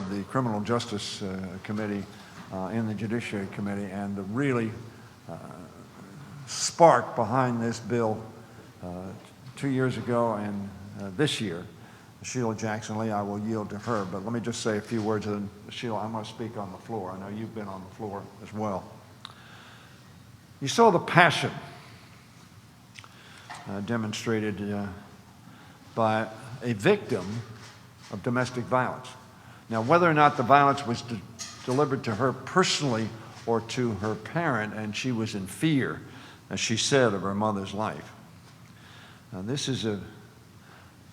of the Criminal Justice Committee in the Judiciary Committee, and the really spark behind this bill 2 years ago and this year, Sheila Jackson Lee. I will yield to her, but let me just say a few words, and Sheila, I'm going to speak on the floor. I know you've been on the floor as well. You saw the passion demonstrated by a victim of domestic violence. Now, whether or not the violence was delivered to her personally or to her parent, and she was in fear, as she said, of her mother's life. Now, this is a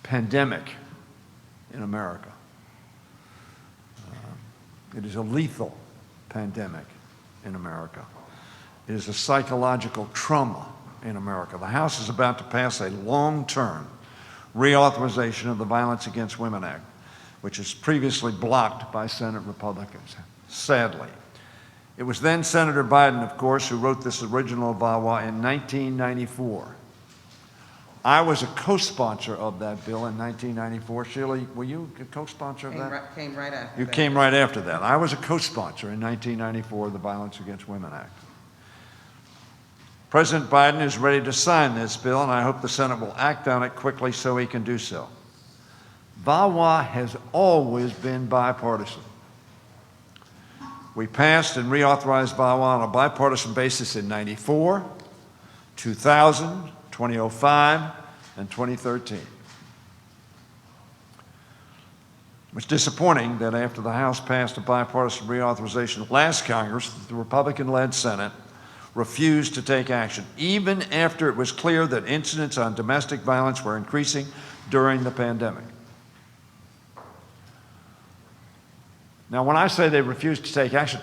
pandemic in America. It is a lethal pandemic in America. It is a psychological trauma in America. The House is about to pass a long-term reauthorization of the Violence Against Women Act, which is previously blocked by Senate Republicans, sadly. It was then Senator Biden, of course, who wrote this original VAWA in 1994. I was a co-sponsor of that bill in 1994. Sheila, were you a co-sponsor of that? Came right after You that. came right after that. I was a co-sponsor in 1994 of the Violence Against Women Act. President Biden is ready to sign this bill, and I hope the Senate will act on it quickly so he can do so. VAWA has always been bipartisan. We passed and reauthorized VAWA on a bipartisan basis in 94, 2000, 2005, and 2013. It was disappointing that after the House passed a bipartisan reauthorization last Congress, the Republican-led Senate refused to take action, even after it was clear that incidents on domestic violence were increasing during the pandemic. Now, when I say they refused to take action,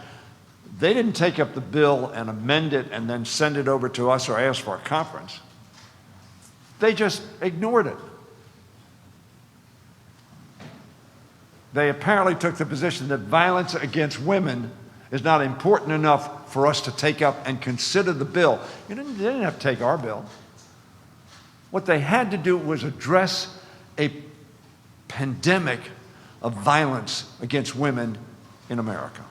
they didn't take up the bill and amend it and then send it over to us or ask for a conference. They just ignored it. They apparently took the position that violence against women is not important enough for us to take up and consider the bill. They didn't have to take our bill. What they had to do was address a pandemic of violence against women in America.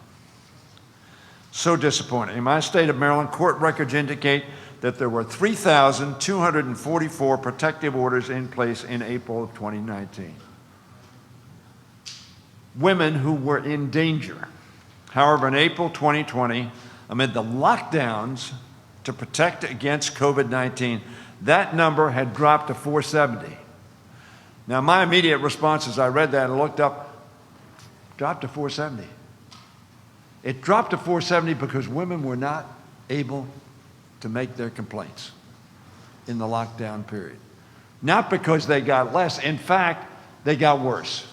So disappointing. In my state of Maryland, court records indicate that there were 3,244 protective orders in place in April of 2019. Women who were in danger. However, in April 2020, amid the lockdowns to protect against COVID-19, that number had dropped to 470. Now, my immediate response as I read that and looked up, dropped to 470. It dropped to 470 because women were not able to make their complaints in the lockdown period. Not because they got less. In fact, they got worse.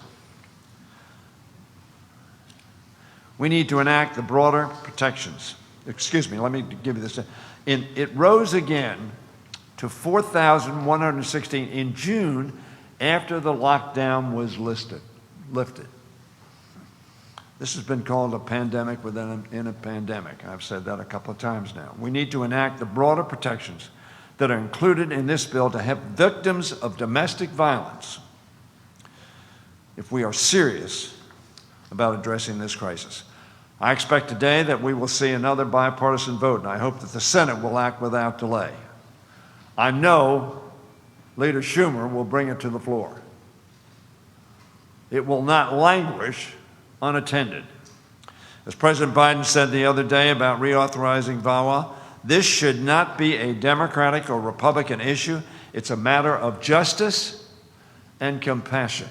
We need to enact the broader protections. Excuse me, let me give you this. It rose again to 4,116 in June after the lockdown was lifted. This has been called a pandemic within a pandemic. I've said that a couple of times now. We need to enact the broader protections that are included in this bill to help victims of domestic violence if we are serious about addressing this crisis. I expect today that we will see another bipartisan vote, and I hope that the Senate will act without delay. I know Leader Schumer will bring it to the floor. It will not languish unattended. As President Biden said the other day about reauthorizing VAWA, this should not be a Democratic or Republican issue. It's a matter of justice and compassion.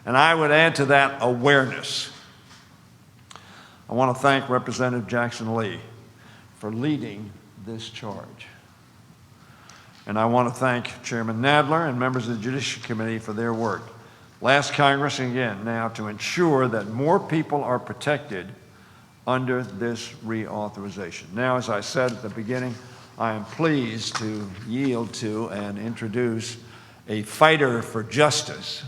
And I would add to that awareness. I want to thank Representative Jackson Lee for leading this charge. And I want to thank Chairman Nadler and members of the Judiciary Committee for their work last Congress and again now to ensure that more people are protected under this reauthorization. Now, as I said at the beginning, I am pleased to yield to and introduce a fighter for justice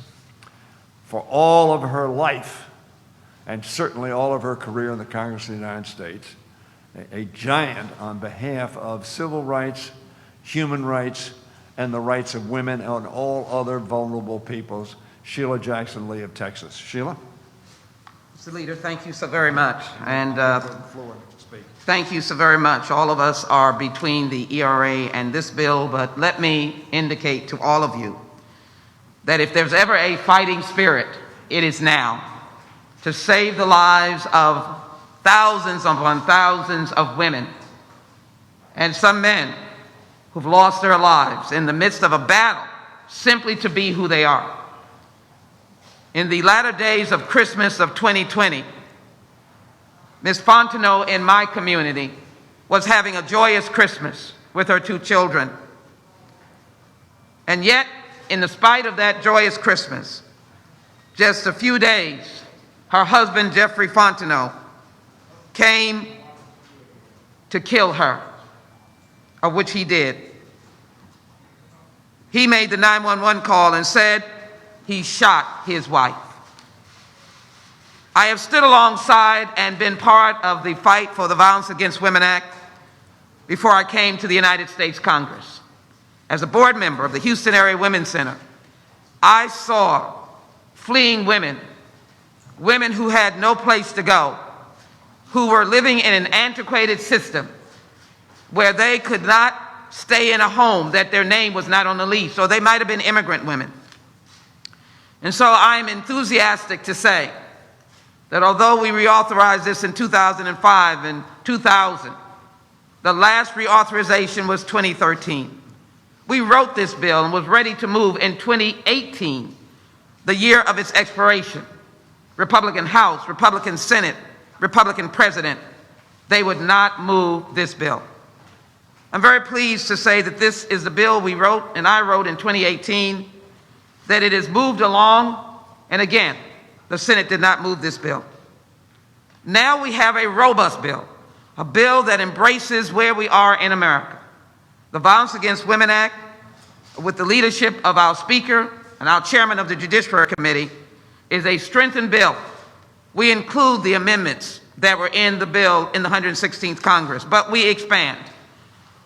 for all of her life and certainly all of her career in the Congress of the United States, a giant on behalf of civil rights, human rights, and the rights of women and all other vulnerable peoples, Sheila Jackson Lee of Texas. Sheila? Mr. Leader, thank you so very much. And thank you so very much. All of us are between the ERA and this bill, but let me indicate to all of you that if there's ever a fighting spirit, it is now to save the lives of thousands upon thousands of women and some men who've lost their lives in the midst of a battle simply to be who they are. In the latter days of Christmas of 2020, Ms. Fontenot in my community was having a joyous Christmas with her 2 children. And yet, in spite of that joyous Christmas, just a few days, her husband, Jeffrey Fontenot, came to kill her, of which he did. He made the 911 call and said he shot his wife. I have stood alongside and been part of the fight for the Violence Against Women Act before I came to the United States Congress. As a board member of the Houston Area Women's Center, I saw fleeing women, women who had no place to go, who were living in an antiquated system where they could not stay in a home that their name was not on the lease, or they might have been immigrant women. And so I'm enthusiastic to say that although we reauthorized this in 2005 and 2000, the last reauthorization was 2013. We wrote this bill and was ready to move in 2018, the year of its expiration. Republican House, Republican Senate, Republican President, they would not move this bill. I'm very pleased to say that this is the bill we wrote and I wrote in 2018, that it has moved along, and again, the Senate did not move this bill. Now we have a robust bill, a bill that embraces where we are in America. The Violence Against Women Act, with the leadership of our Speaker and our Chairman of the Judiciary Committee, is a strengthened bill. We include the amendments that were in the bill in the 116th Congress, but we expand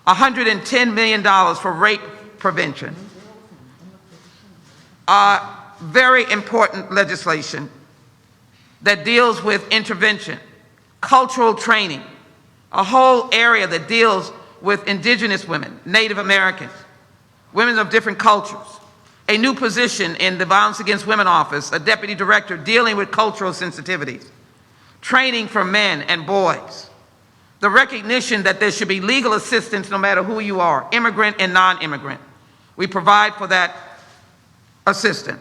$110 million for rape prevention. Very important legislation that deals with intervention, cultural training, a whole area that deals with indigenous women, Native Americans, women of different cultures, a new position in the Violence Against Women Office, a deputy director dealing with cultural sensitivities, training for men and boys, the recognition that there should be legal assistance no matter who you are, immigrant and non-immigrant. We provide for that assistance.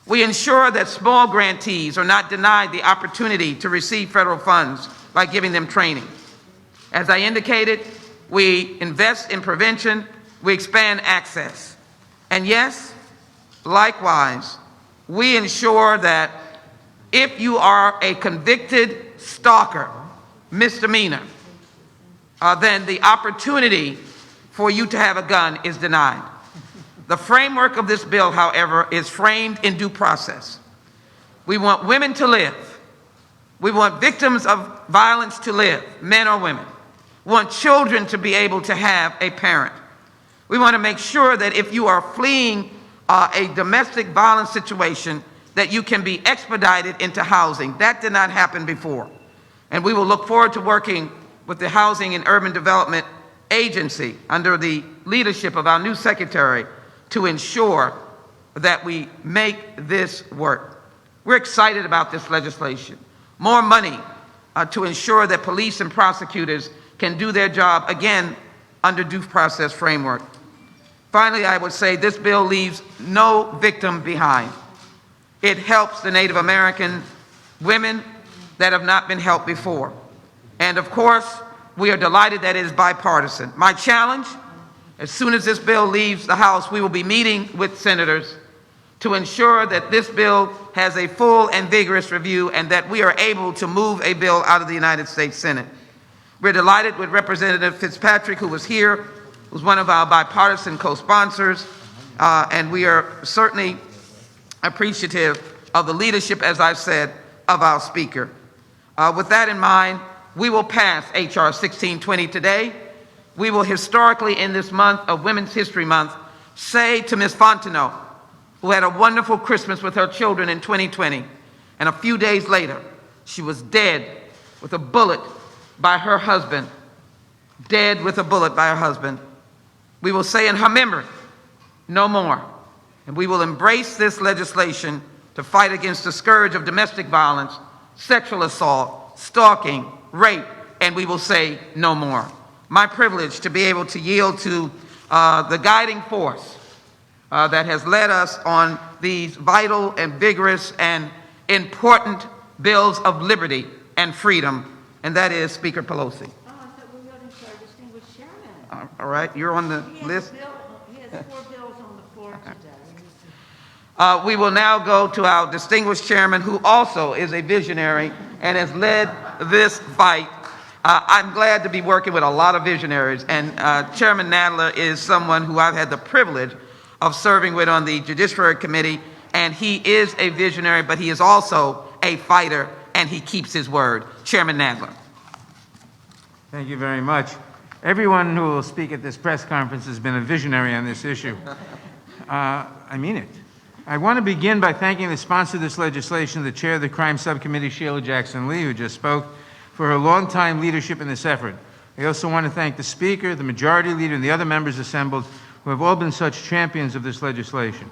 We ensure that small grantees are not denied the opportunity to receive federal funds by giving them training. As I indicated, we invest in prevention, we expand access. And yes, likewise, we ensure that if you are a convicted stalker, misdemeanor, then the opportunity for you to have a gun is denied. The framework of this bill, however, is framed in due process. We want women to live. We want victims of violence to live, men or women. We want children to be able to have a parent. We want to make sure that if you are fleeing a domestic violence situation, that you can be expedited into housing. That did not happen before. And we will look forward to working with the Housing and Urban Development Agency under the leadership of our new secretary to ensure that we make this work. We're excited about this legislation. More money to ensure that police and prosecutors can do their job, again, under due process framework. Finally, I would say this bill leaves no victim behind. It helps the Native American women that have not been helped before. And of course, we are delighted that it is bipartisan. My challenge, as soon as this bill leaves the House, we will be meeting with senators to ensure that this bill has a full and vigorous review and that we are able to move a bill out of the United States Senate. We're delighted with Representative Fitzpatrick, who was here, who's one of our bipartisan co-sponsors, and we are certainly appreciative of the leadership, as I've said, of our Speaker. With that in mind, we will pass H.R. 1620 today. We will historically, in this month of Women's History Month, say to Ms. Fontenot, who had a wonderful Christmas with her children in 2020, and a few days later She was dead with a bullet by her husband. Dead with a bullet by her husband. We will say in her memory, no more. And we will embrace this legislation to fight against the scourge of domestic violence, sexual assault, stalking, rape, and we will say no more. My privilege to be able to yield to the guiding force that has led us on these vital and vigorous and important bills of liberty and freedom, and that is Speaker Pelosi. Oh, I thought we were going to our distinguished chairman. All right, you're on the list. He has 4 bills on the floor today. We will now go to our distinguished chairman, who also is a visionary and has led this fight. I'm glad to be working with a lot of visionaries, and Chairman Nadler is someone who I've had the privilege of serving with on the Judiciary Committee, and he is a visionary, but he is also a fighter, and he keeps his word. Chairman Nadler. Thank you very much. Everyone who will speak at this press conference has been a visionary on this issue. I mean it. I want to begin by thanking the sponsor of this legislation, the chair of the Crime Subcommittee, Sheila Jackson-Lee, who just spoke, for her longtime leadership in this effort. I also want to thank the Speaker, the Majority Leader, and the other members assembled who have all been such champions of this legislation.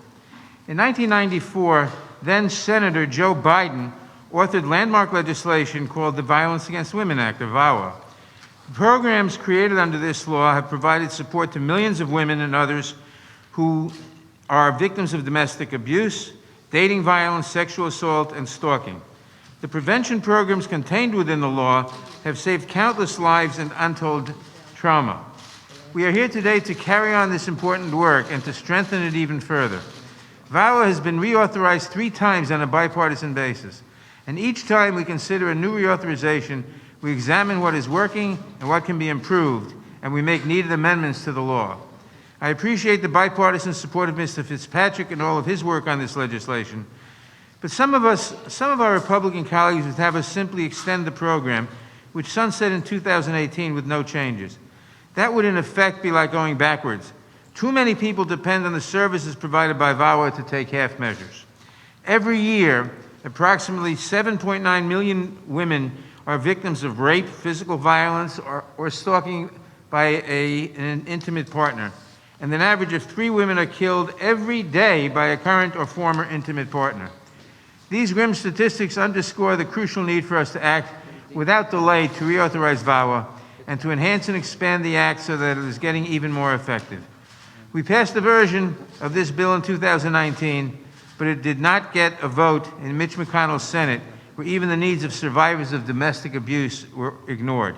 In 1994, then Senator Joe Biden authored landmark legislation called the Violence Against Women Act, or VAWA. Programs created under this law have provided support to millions of women and others who are victims of domestic abuse, dating violence, sexual assault, and stalking. The prevention programs contained within the law have saved countless lives and untold trauma. We are here today to carry on this important work and to strengthen it even further. VAWA has been reauthorized 3 times on a bipartisan basis, and each time we consider a new reauthorization, we examine what is working and what can be improved, and we make needed amendments to the law. I appreciate the bipartisan support of Mr. Fitzpatrick and all of his work on this legislation, but some of our Republican colleagues would have us simply extend the program, which sunset in 2018 with no changes. That would in effect be like going backwards. Too many people depend on the services provided by VAWA to take half measures. Every year, approximately 7.9 million women are victims of rape, physical violence, or stalking by an intimate partner. And an average of 3 women are killed every day by a current or former intimate partner. These grim statistics underscore the crucial need for us to act without delay to reauthorize VAWA and to enhance and expand the act so that it is getting even more effective. We passed a version of this bill in 2019, but it did not get a vote in Mitch McConnell's Senate, where even the needs of survivors of domestic abuse were ignored.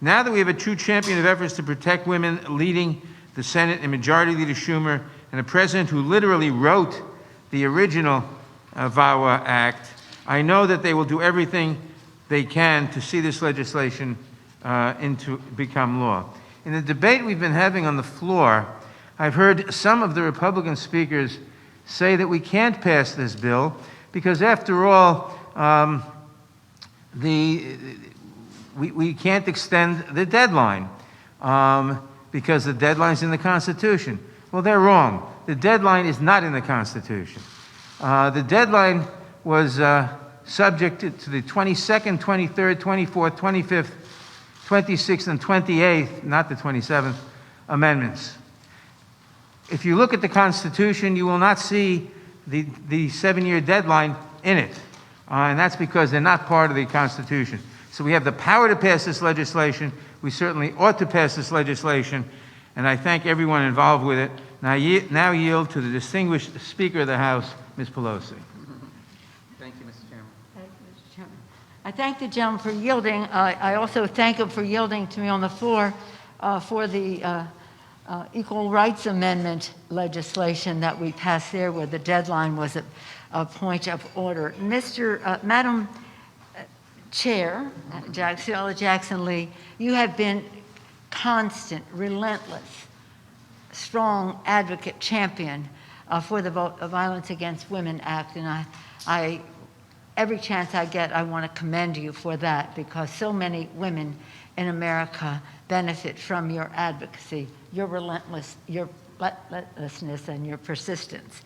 Now that we have a true champion of efforts to protect women leading the Senate and Majority Leader Schumer, and a president who literally wrote the original VAWA Act, I know that they will do everything they can to see this legislation become law. In the debate we've been having on the floor, I've heard some of the Republican speakers say that we can't pass this bill because, after all, we can't extend the deadline because the deadline's in the Constitution. Well, they're wrong. The deadline is not in the Constitution. The deadline was subject to the 22nd, 23rd, 24th, 25th, 26th, and 28th, not the 27th, amendments. If you look at the Constitution, you will not see the 7-year deadline in it. And that's because they're not part of the Constitution. So we have the power to pass this legislation. We certainly ought to pass this legislation. And I thank everyone involved with it. And I now yield to the distinguished Speaker of the House, Ms. Pelosi. Thank you, Mr. Chairman. Thank you, Mr. Chairman. I thank the gentleman for yielding. I also thank him for yielding to me on the floor for the Equal Rights Amendment legislation that we passed there, where the deadline was a point of order. Madam Chair, Sheila Jackson-Lee, you have been constant, relentless, strong advocate, champion for the Violence Against Women Act, and I every chance I get, I want to commend you for that, because so many women in America benefit from your advocacy, your relentlessness, and your persistence.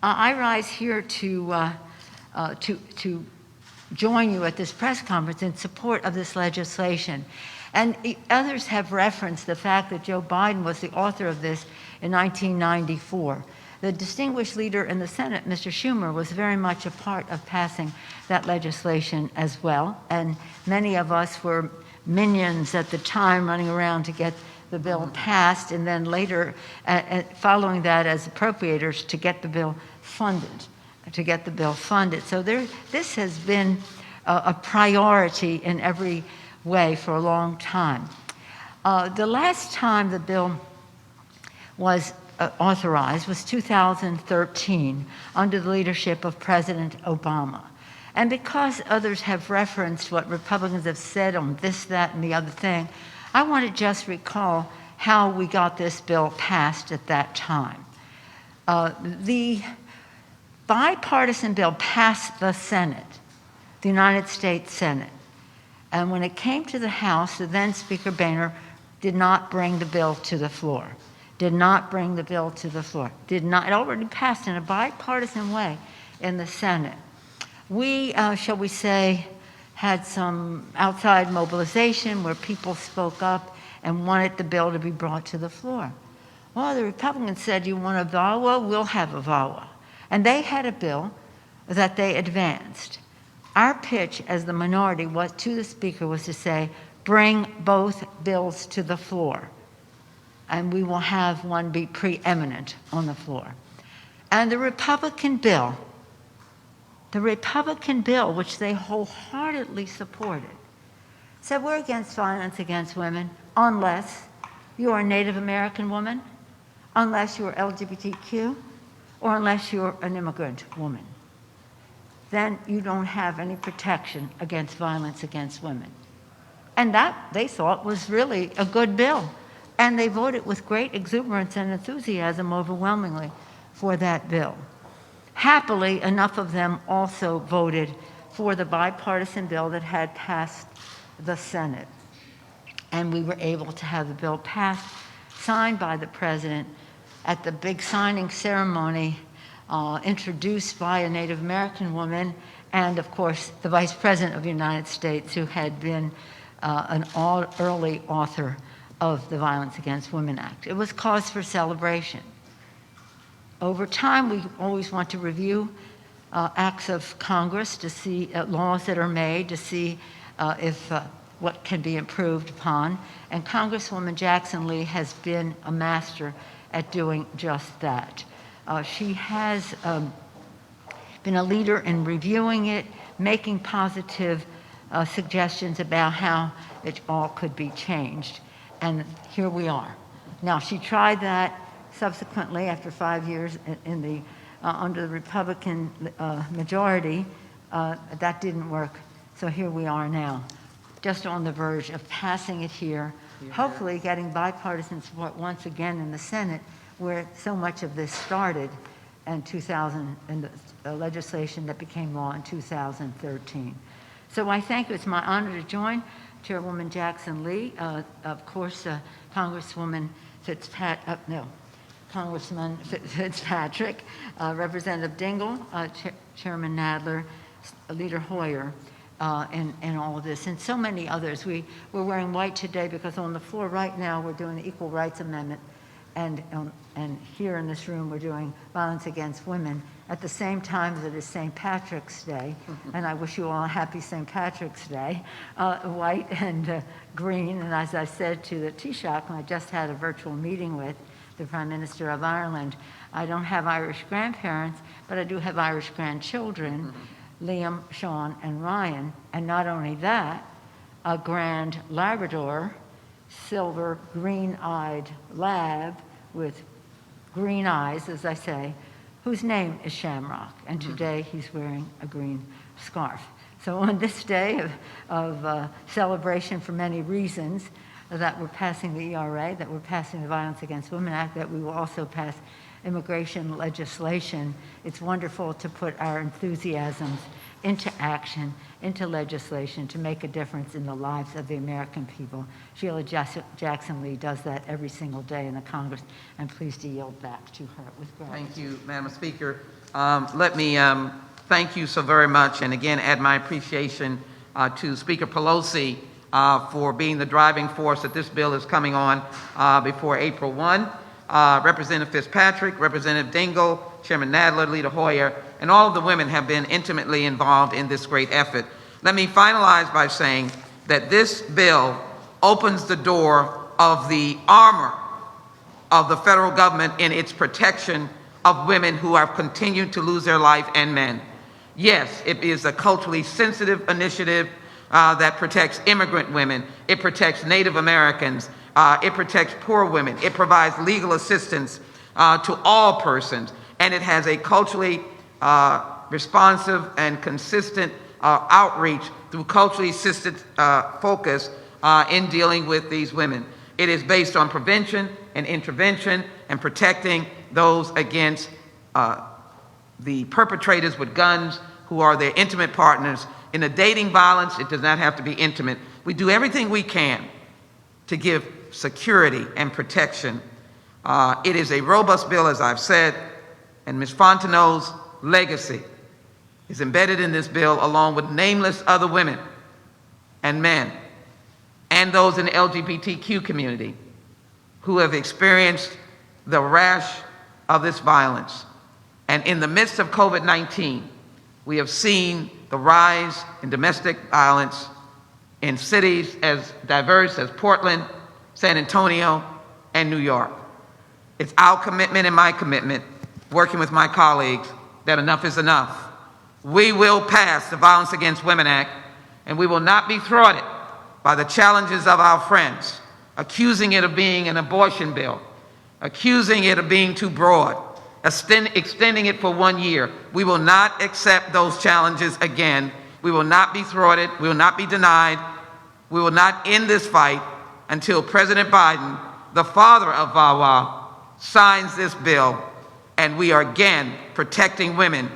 I rise here to join you at this press conference in support of this legislation. And others have referenced the fact that Joe Biden was the author of this in 1994. The distinguished leader in the Senate, Mr. Schumer, was very much a part of passing that legislation as well. And many of us were minions at the time running around to get the bill passed, and then later, following that as appropriators, to get the bill funded. So this has been a priority in every way for a long time. The last time the bill was authorized was 2013 under the leadership of President Obama. And because others have referenced what Republicans have said on this, that, and the other thing, I want to just recall how we got this bill passed at that time. The bipartisan bill passed the Senate, the United States Senate. And when it came to the House, the then Speaker Boehner did not bring the bill to the floor. It already passed in a bipartisan way in the Senate. We, shall we say, had some outside mobilization where people spoke up and wanted the bill to be brought to the floor. Well, the Republicans said, you want a VAWA? We'll have a VAWA. And they had a bill that they advanced. Our pitch as the minority was to the Speaker was to say, bring both bills to the floor, and we will have one be preeminent on the floor. And the Republican bill, which they wholeheartedly supported, said we're against violence against women unless you are a Native American woman, unless you are LGBTQ, or unless you're an immigrant woman. Then you don't have any protection against violence against women. And that, they thought, was really a good bill. And they voted with great exuberance and enthusiasm overwhelmingly for that bill. Happily, enough of them also voted for the bipartisan bill that had passed the Senate. And we were able to have the bill passed, signed by the president at the big signing ceremony, introduced by a Native American woman, and of course, the Vice President of the United States, who had been an early author of the Violence Against Women Act. It was cause for celebration. Over time, we always want to review acts of Congress to see laws that are made, to see if what can be improved upon. And Congresswoman Jackson Lee has been a master at doing just that. She has been a leader in reviewing it, making positive suggestions about how it all could be changed. And here we are. Now, she tried that subsequently after 5 years in the, under the Republican majority. That didn't work. So here we are now, just on the verge of passing it here, hopefully getting bipartisan support once again in the Senate, where so much of this started in 2000, in the legislation that became law in 2013. So I think it's my honor to join Chairwoman Jackson Lee, of course, Congressman Fitzpatrick, Representative Dingell, Chairman Nadler, Leader Hoyer, and all of this, and so many others. We're wearing white today because on the floor right now we're doing the Equal Rights Amendment, and here in this room we're doing violence against women at the same time that it is St. Patrick's Day, and I wish you all a happy St. Patrick's Day, white and green. And as I said to the Taoiseach, I just had a virtual meeting with the Prime Minister of Ireland, I don't have Irish grandparents, but I do have Irish grandchildren, Liam, Sean, and Ryan. And not only that, a grand Labrador, silver green-eyed lab with green eyes, as I say, whose name is Shamrock, and today he's wearing a green scarf. So on this day of celebration for many reasons, that we're passing the ERA, that we're passing the Violence Against Women Act, that we will also pass immigration legislation, it's wonderful to put our enthusiasms into action, into legislation, to make a difference in the lives of the American people. Sheila Jackson Lee does that every single day in the Congress. I'm pleased to yield back to her with gratitude. Thank you, Madam Speaker. Let me thank you so very much. And again, add my appreciation to Speaker Pelosi for being the driving force that this bill is coming on before April 1. Representative Fitzpatrick, Representative Dingell, Chairman Nadler, Leader Hoyer, and all of the women have been intimately involved in this great effort. Let me finalize by saying that this bill opens the door of the armor of the federal government in its protection of women who have continued to lose their life and men. Yes, it is a culturally sensitive initiative that protects immigrant women. It protects Native Americans. It protects poor women. It provides legal assistance to all persons. And it has a culturally responsive and consistent outreach through culturally assisted focus in dealing with these women. It is based on prevention and intervention and protecting those against the perpetrators with guns who are their intimate partners. In the dating violence, it does not have to be intimate. We do everything we can to give security and protection. It is a robust bill, as I've said, and Ms. Fontenot's legacy is embedded in this bill along with nameless other women and men and those in the LGBTQ community who have experienced the rash of this violence. And in the midst of COVID-19, we have seen the rise in domestic violence in cities as diverse as Portland, San Antonio, and New York. It's our commitment and my commitment, working with my colleagues, that enough is enough. We will pass the Violence Against Women Act, and we will not be thwarted by the challenges of our friends, accusing it of being an abortion bill, accusing it of being too broad, extending it for 1 year. We will not accept those challenges again. We will not be thwarted. We will not be denied. We will not end this fight until President Biden, the father of VAWA, signs this bill, and we are again protecting women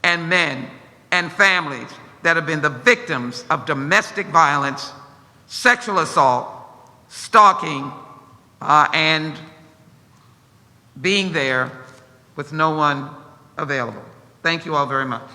and men and families that have been the victims of domestic violence, sexual assault, stalking, and being there with no one available. Thank you all very much.